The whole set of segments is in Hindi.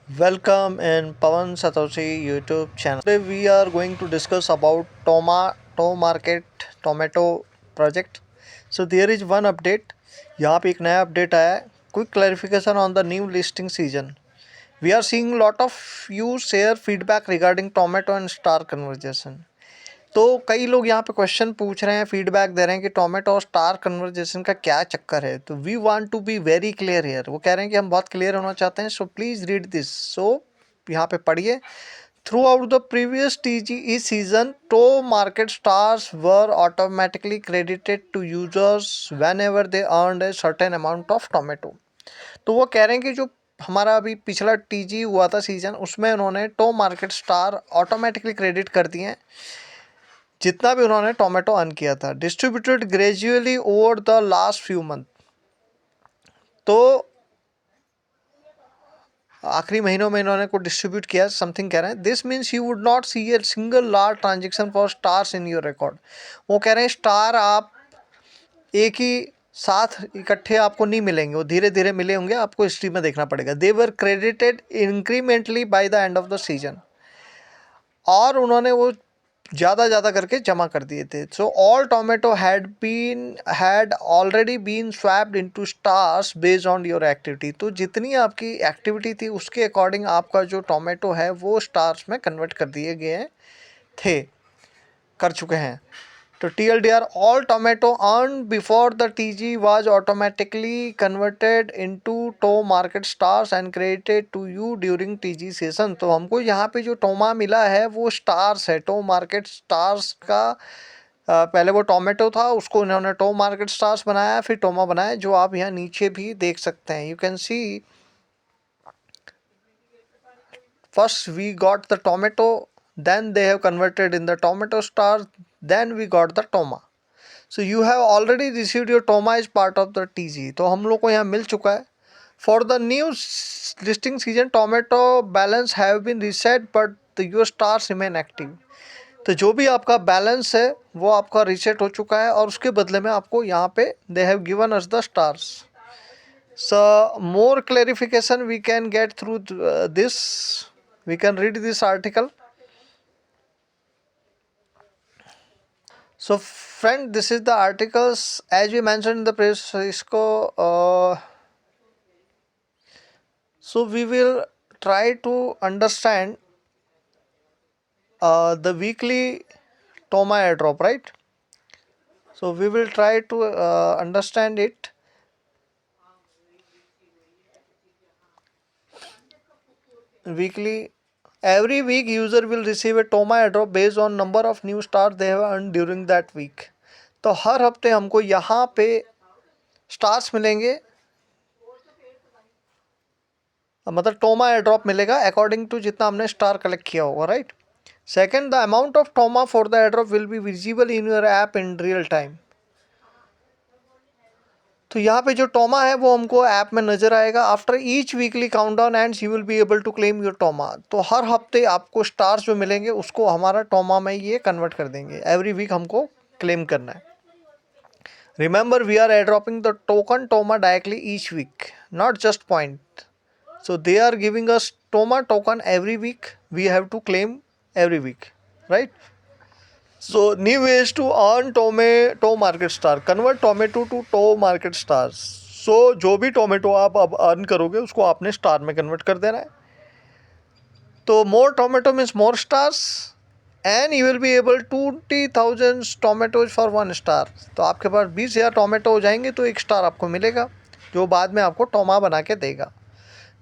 Welcome in Pawan Satoshi YouTube channel. Today we are going to discuss about Tomato Market Tomato project. So there is one update. यहाँ पे एक नया अपडेट आया है. Quick clarification on the new listing season. We are seeing lot of you share feedback regarding tomato and star conversation. तो कई लोग यहाँ पे क्वेश्चन पूछ रहे हैं, फीडबैक दे रहे हैं कि टोमेटो और स्टार कन्वर्जेशन का क्या चक्कर है. तो we want to be very clear here. वो कह रहे हैं कि हम बहुत क्लियर होना चाहते हैं. So please read this. So यहाँ पे पढ़िए. Throughout the previous TGE season to market stars were automatically credited to users whenever they earn a certain amount of tomato. तो वो कह रहे हैं कि जो हमारा अभी पिछला TG हुआ था सीजन, उसमें उन्होंने टो मार्केट स्टार ऑटोमेटिकली क्रेडिट कर दिए हैं जितना भी उन्होंने टोमेटो अर्न किया था, distributed gradually over the last few month. तो आखिरी महीनों में इन्होंने को डिस्ट्रीब्यूट किया, समथिंग कह रहे हैं. This means you would not see a single large transaction for stars in your record. वो कह रहे हैं स्टार आप एक ही साथ इकट्ठे आपको नहीं मिलेंगे, वो धीरे धीरे मिले होंगे, आपको हिस्ट्री में देखना पड़ेगा. They were credited incrementally by the end of the season. और उन्होंने वो ज़्यादा करके जमा कर दिए थे. So all tomato had already been swapped into stars based on your activity. तो जितनी आपकी एक्टिविटी थी उसके अकॉर्डिंग आपका जो टोमेटो है वो स्टार्स में कन्वर्ट कर दिए गए थे, कर चुके हैं. तो TLDR, all tomato earned before the TG was automatically converted into टो market stars and credited to you during TG session. तो हमको यहाँ पे जो टोमा मिला है वो स्टार्स है, टो मार्केट स्टार्स का. पहले वो टोमेटो था, उसको इन्होंने टो मार्केट स्टार्स बनाया, फिर टोमा बनाया, जो आप यहाँ नीचे भी देख सकते हैं. You can see first we got the tomato, then they have converted in the tomato star, then we got the toma. So you have already received your toma as part of the TG. तो हम लोग को यहाँ मिल चुका है. For the new listing season, tomato balance have been reset but your stars remain active. तो जो भी आपका बैलेंस है वो आपका रीसेट हो चुका है और उसके बदले में आपको यहाँ पे they have given us the stars. So more clarification we can get through this. We can read this article. So friend, this is the articles as we mentioned in the previous इसको so we will try to understand the weekly Toma airdrop, right? So we will try to understand it. Weekly, every week user will receive a Toma airdrop based on number of new stars they have earned during that week. तो हर हफ्ते हमको यहाँ पे स्टार्स मिलेंगे, मतलब टोमा एयरड्रॉप मिलेगा अकॉर्डिंग टू जितना हमने स्टार कलेक्ट किया होगा, right. Second, the amount of टोमा for the airdrop will be visible in your app in real time. तो यहाँ पे जो टोमा है वो हमको ऐप में नज़र आएगा. After each weekly countdown ends you will be able to claim your TOMA. तो हर हफ्ते आपको स्टार्स जो मिलेंगे उसको हमारा टोमा में ये कन्वर्ट कर देंगे. एवरी वीक हमको क्लेम करना है. Remember we are airdropping the token TOMA directly each week, not just point. So they are giving us Toma token every week. We have to claim every week, right? So new ways to earn tomato market star. Convert tomato to to market stars. So जो भी टोमेटो आप अब अर्न करोगे उसको आपने स्टार में कन्वर्ट कर देना है. तो more tomato means more stars and you will be able 20,000 tomatoes for one star. तो आपके पास 20,000 टोमेटो हो जाएंगे तो एक स्टार आपको मिलेगा जो बाद में आपको टोमा बना के देगा.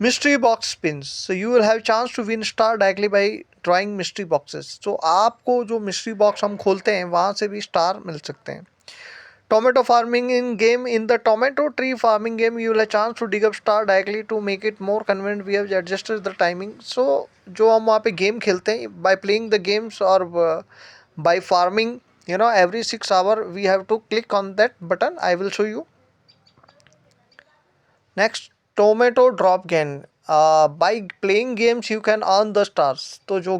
Mystery box spins. So you will have chance to win star directly by drawing mystery boxes. तो आपको जो मिस्ट्री बॉक्स हम खोलते हैं वहाँ से भी स्टार मिल सकते हैं. Tomato farming in game. In the tomato tree farming game you will have chance to dig up star directly to make it more convenient. We have adjusted the timing. So जो हम वहाँ पे गेम खेलते हैं बाय प्लेइंग द गेम्स और by farming, you know, every 6 hours we have to click on that button. I will show you. Next, tomato drop gain. By playing games you can earn the stars. तो जो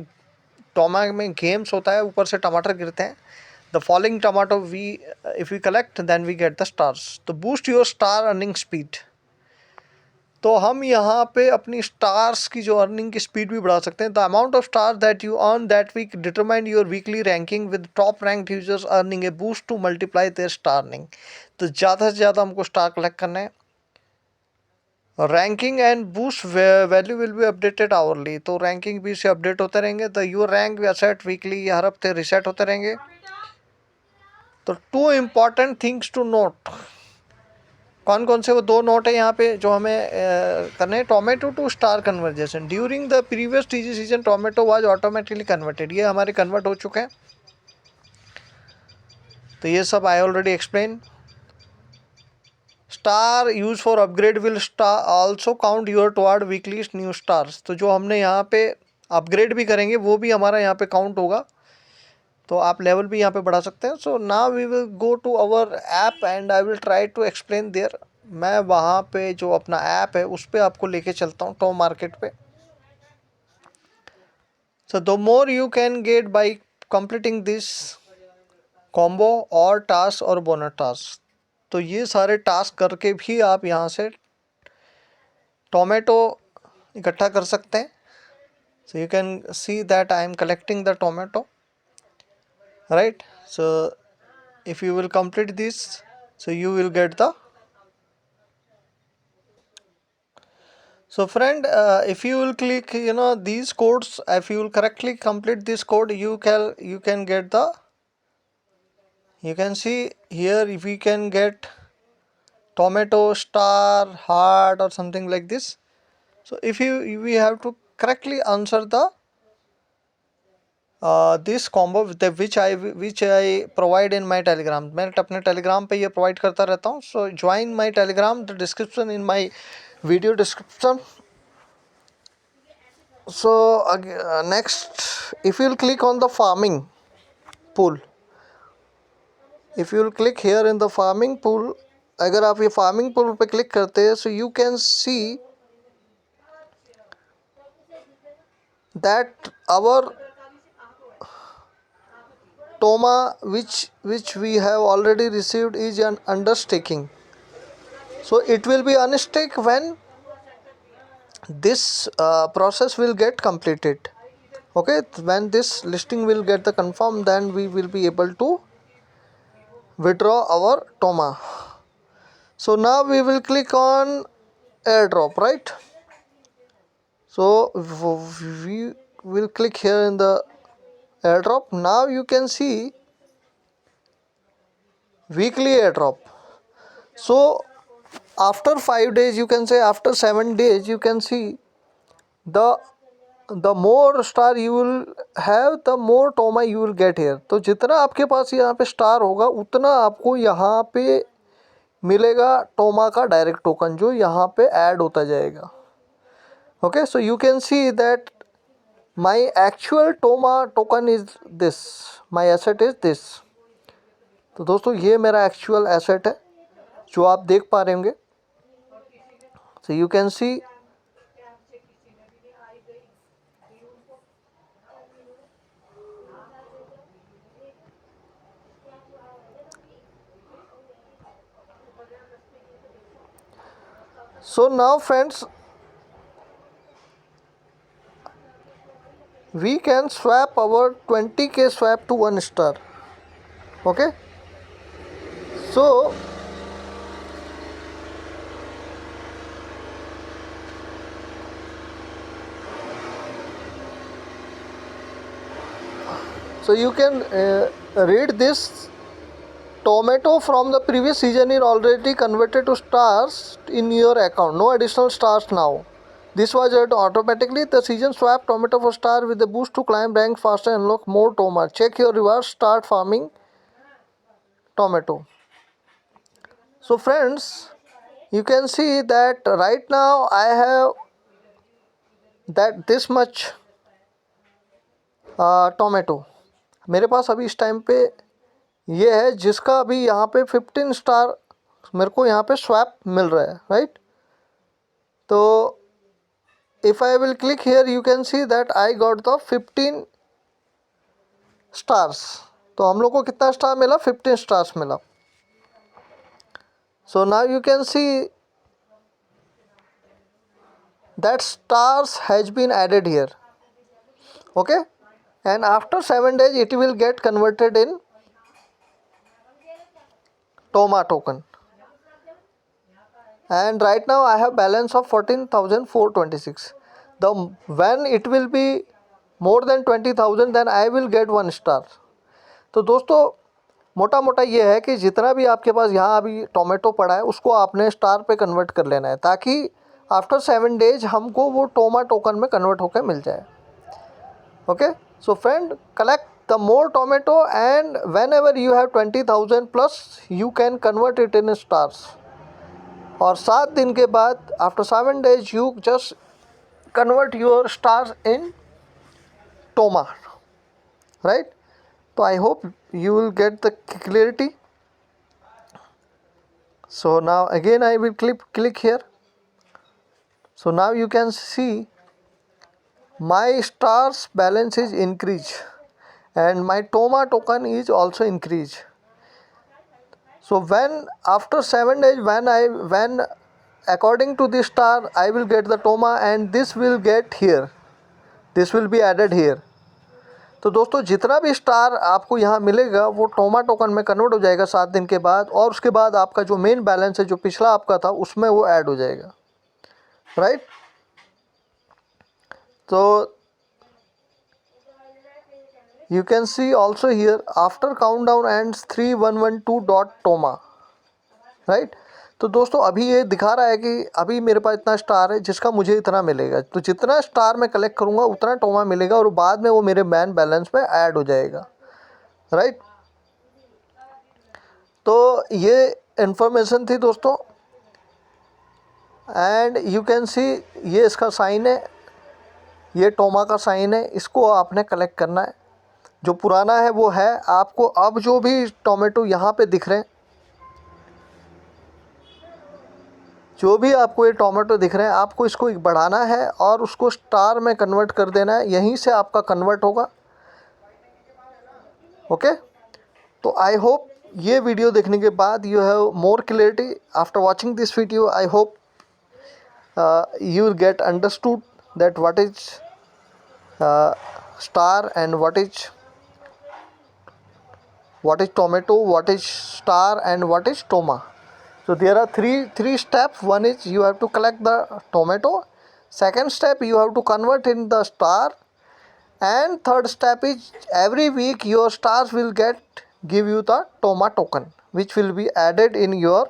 टोमा में गेम्स होता है ऊपर से टमाटर गिरते हैं. The following tomato we if we collect then we get the stars. तो boost your star earning speed. तो हम यहाँ पे अपनी स्टार्स की जो अर्निंग की स्पीड भी बढ़ा सकते हैं. The amount of star that you earn that week determine your weekly ranking with top rank users earning a boost to multiply their star earning. तो ज़्यादा से ज़्यादा हमको स्टार कलेक्ट करना है. Ranking and boost value will be updated hourly. तो रैंकिंग भी से अपडेट होते रहेंगे. The your rank asset weekly, हर हफ्ते रिसेट होते रहेंगे. तो 2 इम्पॉर्टेंट थिंग्स टू नोट. कौन कौन से वो 2 नोट है यहाँ पे जो हमें करने हैं. Tomato to star conversion. During the previous TG season tomato was automatically converted. ये हमारे कन्वर्ट हो चुके हैं. तो ये सब I already explain. Star use for upgrade will star also count your toward weekly new stars. तो जो हमने यहाँ पे अपग्रेड भी करेंगे वो भी हमारा यहाँ पे काउंट होगा. तो आप लेवल भी यहाँ पे बढ़ा सकते हैं. So now we will go to our app and I will try to explain there. मैं वहाँ पे जो अपना ऐप है उस पर आपको लेके चलता हूँ टॉम मार्केट पे. So the more you can get by completing this combo और टास्क और बोनस टास्क. तो ये सारे टास्क करके भी आप यहाँ से टोमेटो इकट्ठा कर सकते हैं. So you can see that I am collecting the tomato, right? So if you will complete this, so you will get the. So friend, if you will click these codes, if you will correctly complete this code, you can get the, you can see here if we can get tomato, star, heart or something like this. So if we have to correctly answer the this combo which I provide in my telegram. मैं अपने telegram पे ये provide करता रहता हूँ. So join my telegram, the description in my video description. So next, if you will click on the farming pool, if you will click here in the farming pool, अगर आप ये farming pool पे click करते हैं, so you can see that our Toma which we have already received is an understaking. So it will be unstake when this process will get completed. Okay, when this listing will get the confirm, then we will be able to withdraw our Toma. So now we will click on airdrop, right? So we will click here in the airdrop. Now you can see weekly airdrop. So after 5 days, you can say after 7 days, you can see the more star you will have, the more Toma you will get here. तो जितना आपके पास यहाँ पे स्टार होगा उतना आपको यहाँ पे मिलेगा टोमा का डायरेक्ट टोकन जो यहाँ पे ऐड होता जाएगा. Okay, so you can see that my actual टोमा token is this, my asset is this. तो दोस्तों ये मेरा एक्चुअल एसेट है जो आप देख पा रहे होंगे. So you can see so now friends, we can swap our 20k swap to 1 star. Okay, so you can read this. Tomato from the previous season is already converted to stars in your account. No additional stars now. This was added automatically. The season swap tomato for star with the boost to climb rank faster and unlock more Toma. Check your rewards. Start farming tomato. So friends, you can see that right now I have that this much tomato. मेरे पास अभी इस टाइम पे ये है जिसका अभी यहाँ पे 15 स्टार मेरे को यहाँ पे स्वैप मिल रहा है, राइट? तो if I will click here you can see that I got the 15 stars. तो हम लोग को कितना स्टार मिला? 15 स्टार्स मिला. So now you can see that stars has been added here. Okay, and after 7 days it will get converted in TOMA token. And right now I have balance of 14,426. The when it will be more than 20,000 then I will get 1 star. तो दोस्तों मोटा मोटा ये है कि जितना भी आपके पास यहाँ अभी टोमेटो पड़ा है उसको आपने स्टार पे कन्वर्ट कर लेना है, ताकि आफ्टर 7 डेज हमको वो टोमा टोकन में कन्वर्ट होकर मिल जाए. Okay, so friend, collect the more tomato and when ever you have 20,000 plus you can convert it in stars. और 7 दिन के बाद after 7 days you just convert your stars in टोमा, right. So I hope you will get the clarity. So now again I will click here. So now you can see my stars balance is increased and my TOMA token is also increased. So when after 7 days when according to this star I will get the TOMA and this will get here, this will be added here. तो दोस्तों जितना भी स्टार आपको यहाँ मिलेगा वो टोमा टोकन में कन्वर्ट हो जाएगा 7 दिन के बाद, और उसके बाद आपका जो मेन बैलेंस है जो पिछला आपका था उसमें वो ऐड हो जाएगा, राइट. तो you can see also here after countdown ends 3112.toma, right. तो दोस्तों अभी ये दिखा रहा है कि अभी मेरे पास इतना स्टार है जिसका मुझे इतना मिलेगा, तो जितना स्टार मैं कलेक्ट करूँगा उतना टोमा मिलेगा और बाद में वो मेरे मैन बैलेंस में ऐड हो जाएगा, राइट. तो ये इन्फॉर्मेशन थी दोस्तों, एंड यू कैन सी ये इसका साइन है, ये टोमा का साइन है, इसको आपने कलेक्ट करना है. जो पुराना है वो है, आपको अब जो भी टोमेटो यहाँ पे दिख रहे हैं, जो भी आपको ये टोमेटो दिख रहे हैं, आपको इसको बढ़ाना है और उसको स्टार में कन्वर्ट कर देना है, यहीं से आपका कन्वर्ट होगा. ओके, तो आई होप ये वीडियो देखने के बाद you have more clarity. After watching this video I hope you will get understood that what is star and what is tomato, what is star and what is toma. So there are three steps. One is you have to collect the tomato, second step you have to convert in the star, and third step is every week your stars will give you the toma token which will be added in your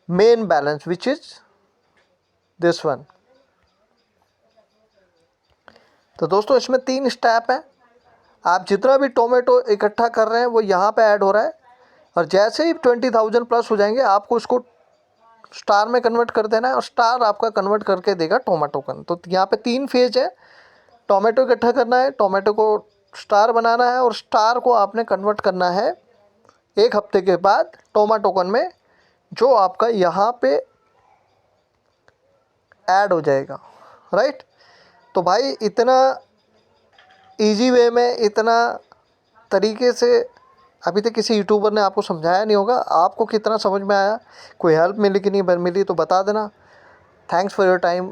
main balance, which is this one. तो दोस्तों इसमें 3 स्टेप हैं. आप जितना भी टोमेटो इकट्ठा कर रहे हैं वो यहाँ पे ऐड हो रहा है, और जैसे ही 20,000 प्लस हो जाएंगे आपको इसको स्टार में कन्वर्ट कर देना है, और स्टार आपका कन्वर्ट करके देगा टोमा टोकन. तो यहाँ पे 3 फेज है. टोमेटो इकट्ठा करना है, टोमेटो को स्टार बनाना है, और स्टार को आपने कन्वर्ट करना है 1 हफ्ते के बाद टोमा टोकन में, जो आपका यहाँ पे ऐड हो जाएगा, राइट. तो भाई इतना इजी वे में, इतना तरीके से अभी तक किसी यूट्यूबर ने आपको समझाया नहीं होगा. आपको कितना समझ में आया, कोई हेल्प मिली कि नहीं मिली तो बता देना. Thanks for your time.